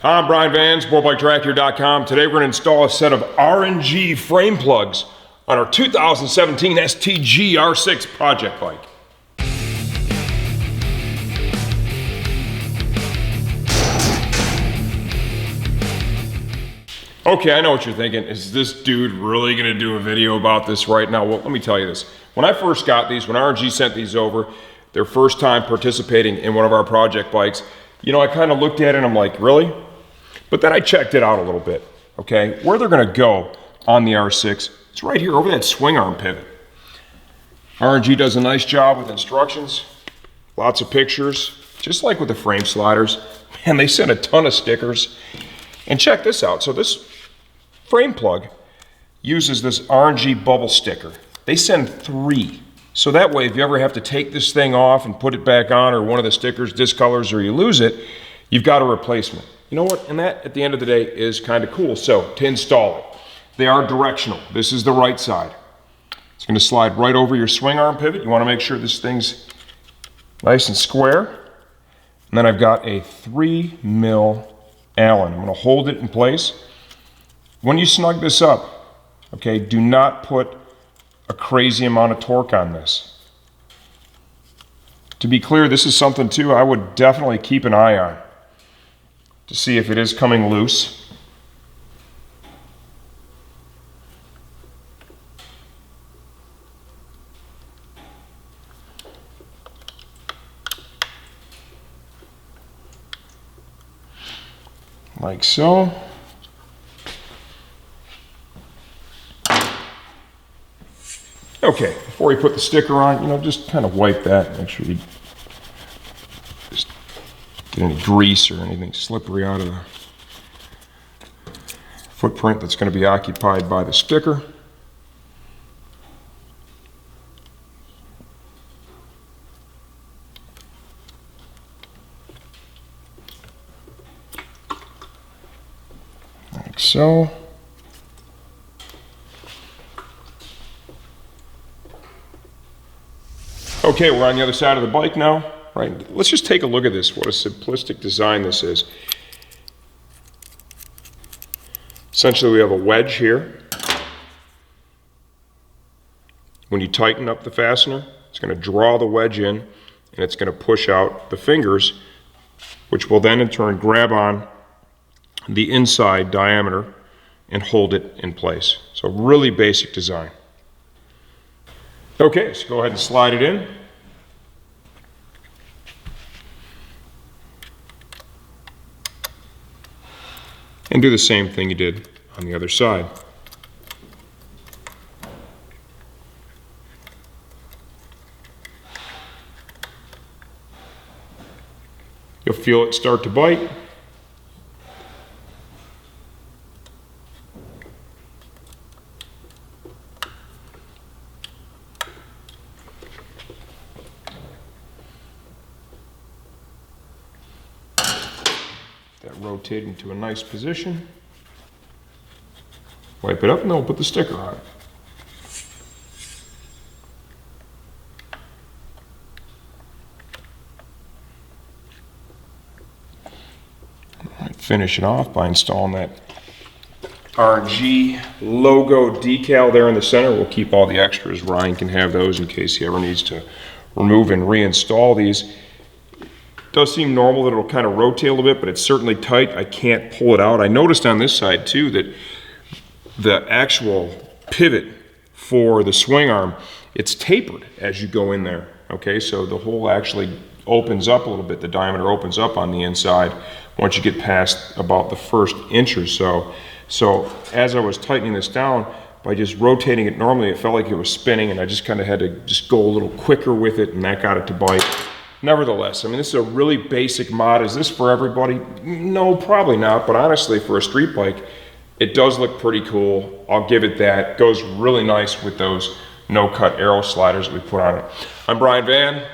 I'm Brian Van, SportbikeTrackHere.com. Today we're going to install a set of RNG frame plugs on our 2017 STG R6 project bike. Okay, I know what you're thinking. Is this dude really going to do a video about this right now? Well, let me tell you this. When I first got these, when RNG sent these over, their first time participating in one of our project bikes, you know, I kind of looked at it and I'm like, really? But then I checked it out a little bit, okay? Where they're going to go on the R6, it's right here over that swing arm pivot. RNG does a nice job with instructions, lots of pictures, just like with the frame sliders. Man, they sent a ton of stickers. And check this out. So this frame plug uses this RNG bubble sticker. They send 3. So that way, if you ever have to take this thing off and put it back on, or one of the stickers discolors or you lose it, you've got a replacement. You know what? And that, at the end of the day, is kind of cool. So to install it, they are directional. This is the right side. It's going to slide right over your swing arm pivot. You want to make sure this thing's nice and square. And then I've got a 3 mil Allen. I'm going to hold it in place. When you snug this up, okay, do not put a crazy amount of torque on this. To be clear, this is something too I would definitely keep an eye on to see if it is coming loose. Like so. Okay, before we put the sticker on, you know, just kind of wipe that, make sure you just get any grease or anything slippery out of the footprint that's going to be occupied by the sticker. Like so. Okay, we're on the other side of the bike now, right? Let's just take a look at this, what a simplistic design this is. Essentially, we have a wedge here. When you tighten up the fastener, it's going to draw the wedge in, and it's going to push out the fingers, which will then in turn grab on the inside diameter and hold it in place. So really basic design. Okay, so go ahead and slide it in. And do the same thing you did on the other side. You'll feel it start to bite. That rotate into a nice position. Wipe it up and then we'll put the sticker on it. All right, finish it off by installing that RNG logo decal there in the center. We'll keep all the extras. Ryan can have those in case he ever needs to remove and reinstall these. It does seem normal that it'll kind of rotate a little bit, but it's certainly tight. I can't pull it out. I noticed on this side too that the actual pivot for the swing arm, it's tapered as you go in there. Okay, so the hole actually opens up a little bit. The diameter opens up on the inside once you get past about the first inch or so. So as I was tightening this down, by just rotating it normally, it felt like it was spinning, and I just kind of had to just go a little quicker with it, and that got it to bite. Nevertheless, I mean, this is a really basic mod. Is this for everybody? No, probably not. But honestly, for a street bike, it does look pretty cool. I'll give it that. It goes really nice with those no-cut arrow sliders that we put on it. I'm Brian Van,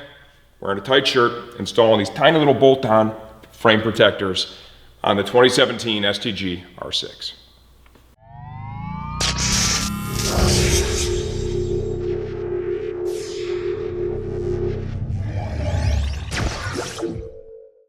wearing a tight shirt, installing these tiny little bolt-on frame protectors on the 2017 STG R6.